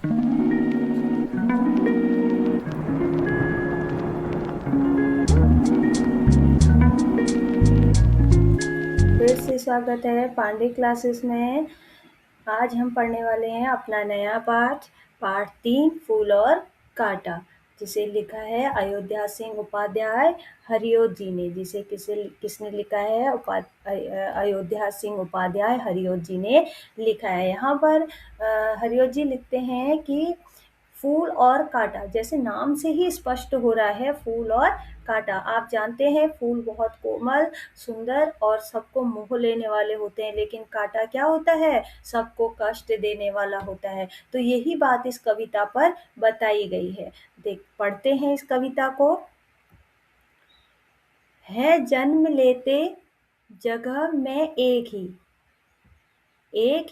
फिर से स्वागत है पांडे क्लासेस में। आज हम पढ़ने वाले हैं अपना नया पाठ 3 फूल और कांटा, जिसे लिखा है अयोध्या सिंह उपाध्याय हरिओत जी ने। जिसे किसने लिखा है? अयोध्या सिंह उपाध्याय हरिओत जी ने लिखा है। यहाँ पर हरिओत जी लिखते हैं कि फूल और कांटा, जैसे नाम से ही स्पष्ट हो रहा है, फूल और कांटा। आप जानते हैं फूल बहुत कोमल, सुंदर और सबको मोह लेने वाले होते हैं, लेकिन कांटा क्या होता है? सबको कष्ट देने वाला होता है। तो यही बात इस कविता पर बताई गई है। पढ़ते हैं इस कविता को। है जन्म लेते जगह में एक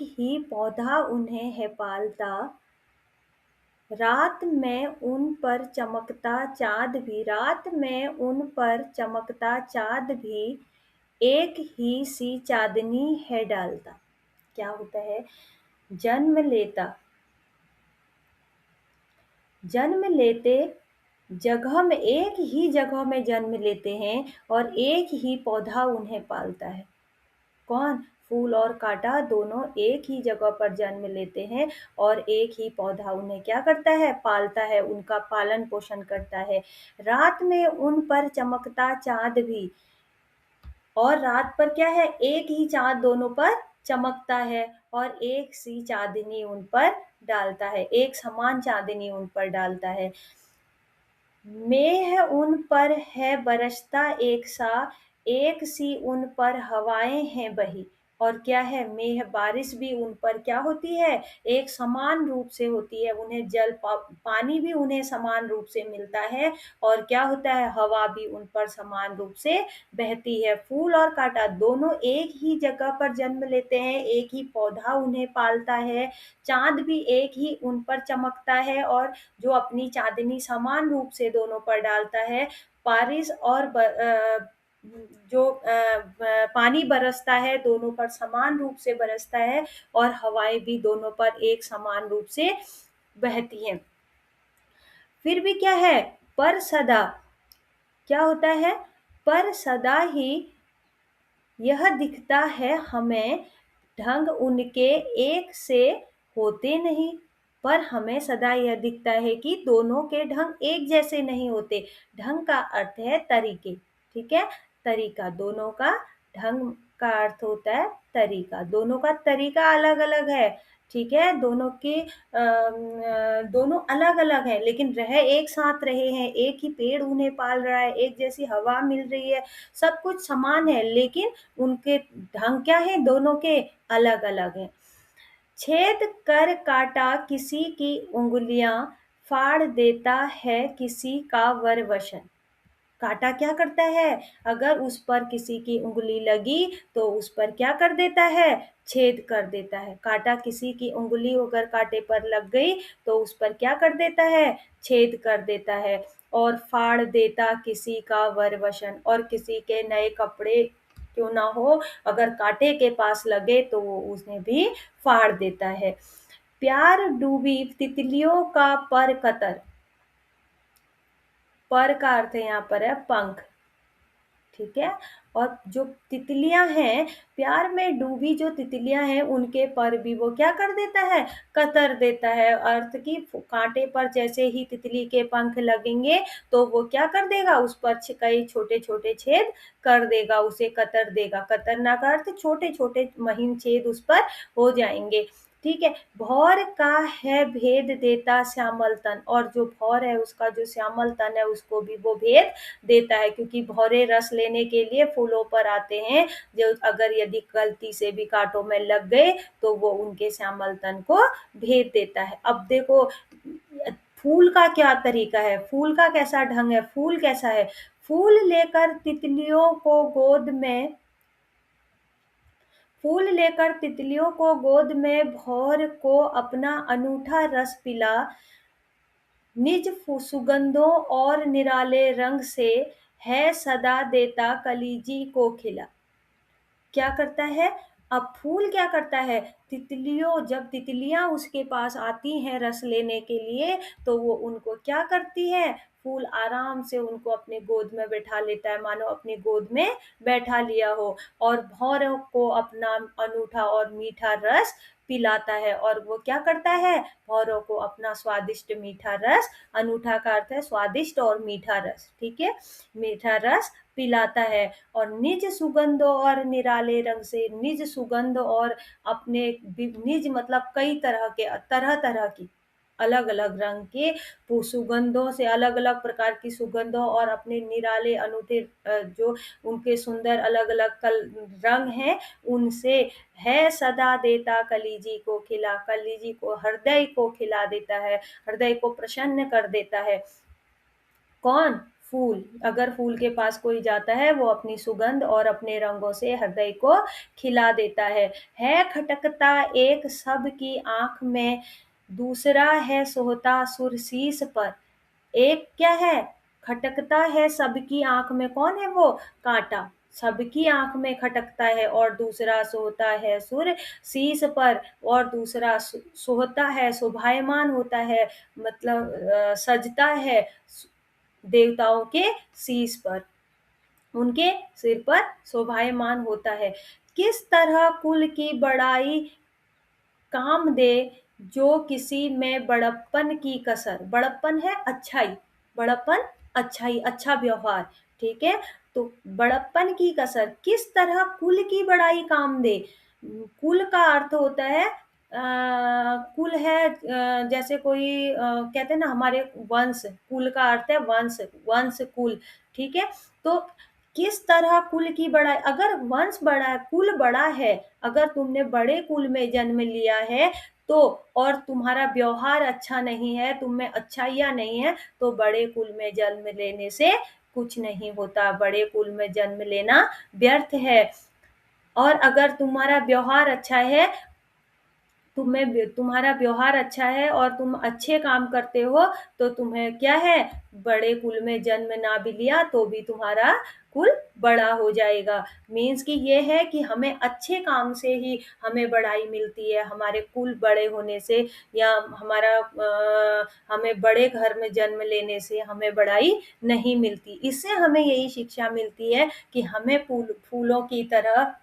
ही पौधा उन्हें है पालता। रात में उन पर चमकता चाँद भी एक ही सी चांदनी है डालता। क्या होता है? जन्म लेता जन्म लेते जगह में, एक ही जगह में जन्म लेते हैं और एक ही पौधा उन्हें पालता है। कौन? फूल और कांटा दोनों एक ही जगह पर जन्म लेते हैं और एक ही पौधा उन्हें क्या करता है? पालता है, उनका पालन पोषण करता है। रात में उन पर चमकता चाँद भी, और रात पर क्या है? एक ही चाँद दोनों पर चमकता है और एक सी चांदनी उन पर डालता है, एक समान चांदनी उन पर डालता है। मेह उन पर है बरसता एक सा, एक सी उन पर हवाएं हैं बही। और क्या है? मेह, बारिश भी उन पर क्या होती है? एक समान रूप से होती है। उन्हें पानी भी उन्हें समान रूप से मिलता है, और क्या होता है? हवा भी उन पर समान रूप से बहती है। फूल और कांटा दोनों एक ही जगह पर जन्म लेते हैं, एक ही पौधा उन्हें पालता है। चाँद भी एक ही उन पर चमकता है और जो अपनी चांदनी समान रूप से दोनों पर डालता है। बारिश और पानी बरसता है, दोनों पर समान रूप से बरसता है, और हवाएं भी दोनों पर एक समान रूप से बहती हैं। फिर भी क्या है? पर सदा क्या होता है? पर सदा ही यह दिखता है हमें, ढंग उनके एक से होते नहीं। पर हमें सदा यह दिखता है कि दोनों के ढंग एक जैसे नहीं होते। ढंग का अर्थ है तरीके, ठीक है? तरीका, दोनों का ढंग का अर्थ होता है तरीका। दोनों का तरीका अलग अलग है, ठीक है? दोनों अलग अलग है, लेकिन रह एक साथ रहे हैं। एक ही पेड़ उन्हें पाल रहा है, एक जैसी हवा मिल रही है, सब कुछ समान है, लेकिन उनके ढंग क्या है? दोनों के अलग अलग हैं। छेद कर काटा किसी की उंगलियां, फाड़ देता है किसी का वरवशन। कांटा क्या करता है? अगर उस पर किसी की उंगली लगी तो उस पर क्या कर देता है? छेद कर देता है। कांटा किसी की उंगली अगर कांटे पर लग गई तो उस पर क्या कर देता है? छेद कर देता है। और फाड़ देता किसी का वरवशन, और किसी के नए कपड़े क्यों ना हो, अगर कांटे के पास लगे तो वो उसने भी फाड़ देता है। प्यार डूबी तितलियों का पर कतर। पर का अर्थ यहाँ पर है पंख, ठीक है? और जो तितलियां हैं, प्यार में डूबी जो तितलियां हैं, उनके पर भी वो क्या कर देता है? कतर देता है। अर्थ की कांटे पर जैसे ही तितली के पंख लगेंगे तो वो क्या कर देगा? उस पर कई छोटे छोटे छेद कर देगा, उसे कतर देगा। कतरना का अर्थ छोटे छोटे महीन छेद उस पर हो जाएंगे, ठीक है? भौर का है भेद देता श्यामल तन, और जो भौर है उसका जो श्यामल तन है उसको भी वो भेद देता है, क्योंकि भौरे रस लेने के लिए फूलों पर आते हैं। जो अगर यदि गलती से भी कांटों में लग गए तो वो उनके श्यामल तन को भेद देता है। अब देखो फूल का क्या तरीका है, फूल का कैसा ढंग है, फूल कैसा है? फूल लेकर तितलियों को गोद में भौर को अपना अनूठा रस पिला, निज सुगंधों और निराले रंग से है सदा देता कलीजी को खिला। क्या करता है? अब फूल क्या करता है, जब तितलियाँ उसके पास आती हैं रस लेने के लिए, तो वो उनको क्या करती है, फूल आराम से उनको अपने गोद में बैठा लेता है, मानो अपनी गोद में बैठा लिया हो, और भँवरों को अपना अनूठा और मीठा रस पिलाता है। और वो क्या करता है, भँवरों को अपना स्वादिष्ट मीठा रस, अनूठा का अर्थ है स्वादिष्ट और मीठा रस, ठीक है? मीठा रस पिलाता है, और निज सुगंधों और निराले रंग से, निज सुगंध और अपने निज मतलब कई तरह के, तरह-तरह की अलग-अलग रंग के सुगंधों से, अलग-अलग प्रकार की सुगंधों और अपने निराले अनूठे जो उनके सुंदर अलग-अलग रंग हैं, उनसे है सदा देता कलीजी को खिला, कलीजी को, हृदय को खिला देता है, हृदय को प्रसन्न कर देता है। कौन? फूल। अगर फूल के पास कोई जाता है, वो अपनी सुगंध और अपने रंगों से हृदय को खिला देता है। खटकता एक सब की आँख में, दूसरा है सोहता सुरसीस पर। एक क्या है? खटकता है सबकी आँख में, कौन है वो? काँटा। सबकी आँख में खटकता है, और दूसरा सोहता है सुर शीस पर, और दूसरा सोहता है, शोभायमान होता है, मतलब सजता है देवताओं के शीश पर, उनके सिर पर शोभायमान होता है। किस तरह कुल की बड़ाई काम दे, जो किसी में बड़प्पन की कसर, बड़प्पन है अच्छाई, बड़प्पन अच्छाई, अच्छा व्यवहार, ठीक है? तो बड़प्पन की कसर, किस तरह कुल की बड़ाई काम दे। कुल का अर्थ होता है कुल है, जैसे कोई कहते हैं ना हमारे वंश, कुल का अर्थ है वंश, वंश कुल, ठीक है? तो किस तरह कुल की बड़ाई, अगर वंश बड़ा है, कुल बड़ा है, अगर तुमने बड़े कुल में जन्म लिया है, तो और तुम्हारा व्यवहार अच्छा नहीं है, तुम में अच्छाइयाँ नहीं है, तो बड़े कुल में जन्म लेने से कुछ नहीं होता, बड़े कुल में जन्म लेना व्यर्थ है। और अगर तुम्हारा व्यवहार अच्छा है, तुम्हारा व्यवहार अच्छा है और तुम अच्छे काम करते हो, तो तुम्हें क्या है, बड़े कुल में जन्म ना भी लिया तो भी तुम्हारा कुल बड़ा हो जाएगा। मीन्स कि ये है कि हमें अच्छे काम से ही हमें बड़ाई मिलती है, हमारे कुल बड़े होने से, या हमें बड़े घर में जन्म लेने से हमें बड़ाई नहीं मिलती। इससे हमें यही शिक्षा मिलती है कि हमें फूलों की तरह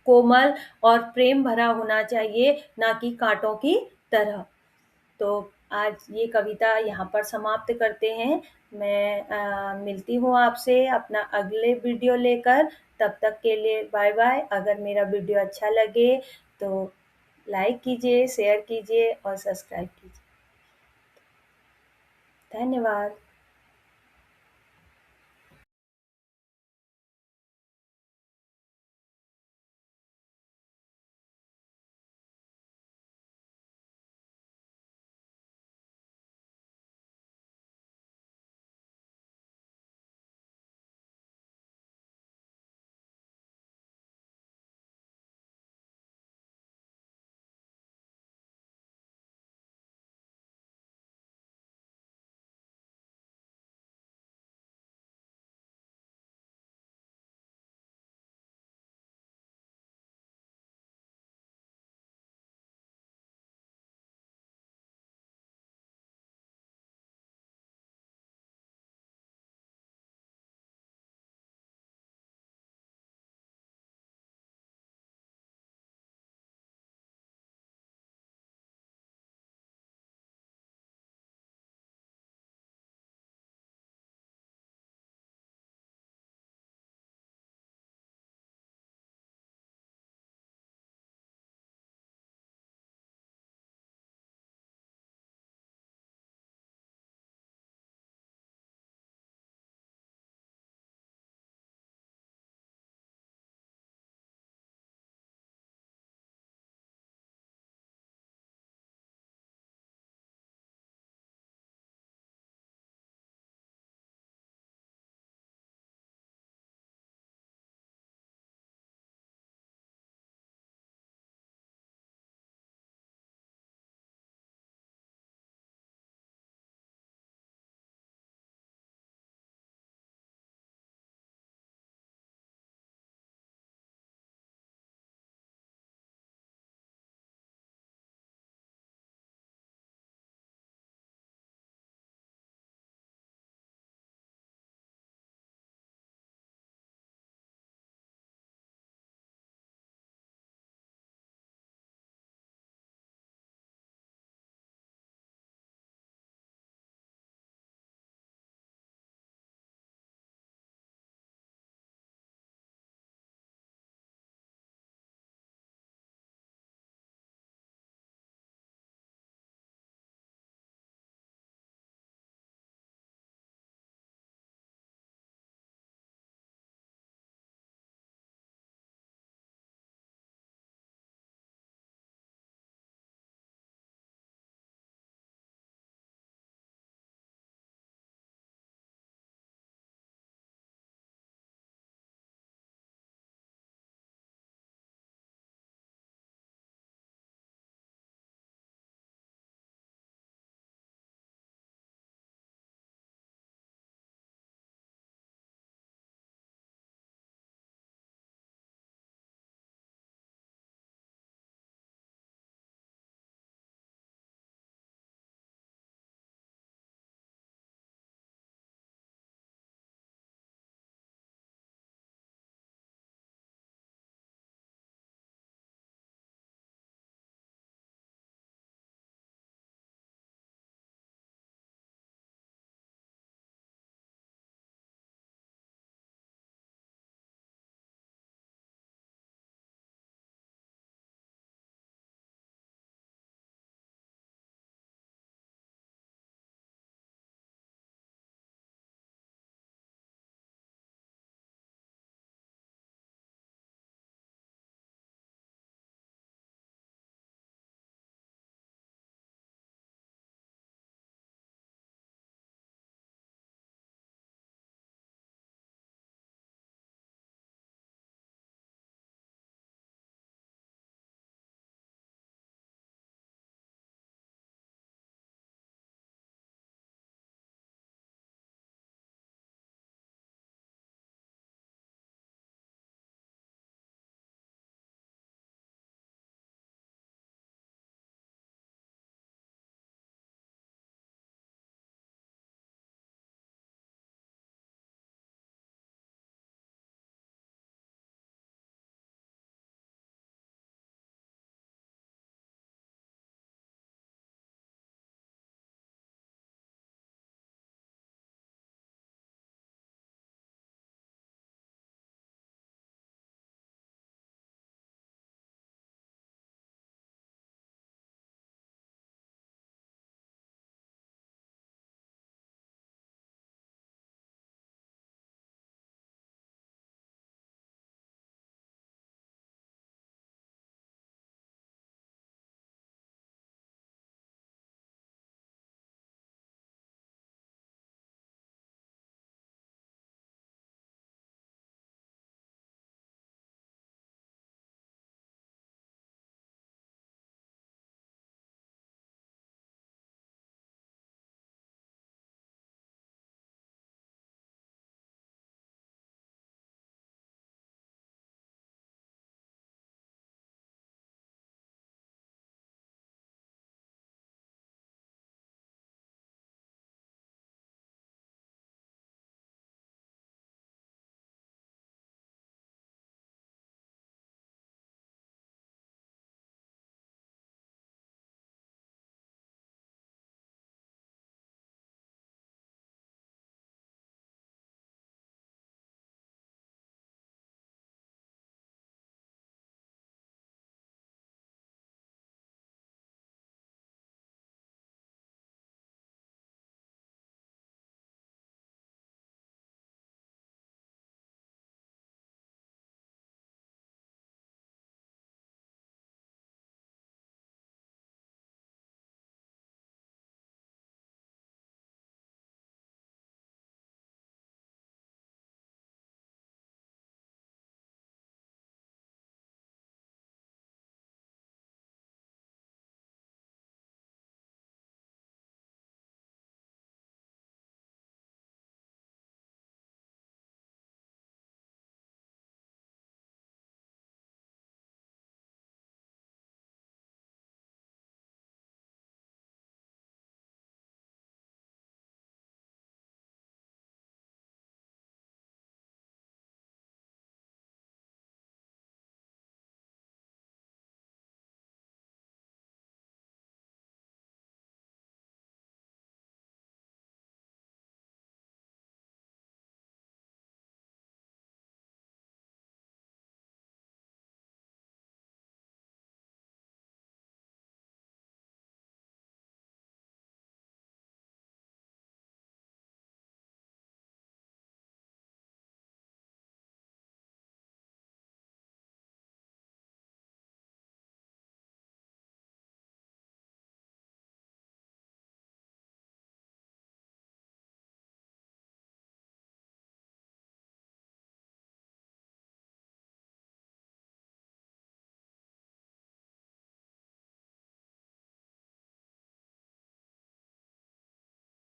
कोमल और प्रेम भरा होना चाहिए, ना कि काँटों की तरह। तो आज ये कविता यहाँ पर समाप्त करते हैं। मैं मिलती हूँ आपसे अपना अगले वीडियो लेकर, तब तक के लिए बाय-बाय। अगर मेरा वीडियो अच्छा लगे तो लाइक कीजिए, शेयर कीजिए और सब्सक्राइब कीजिए। धन्यवाद।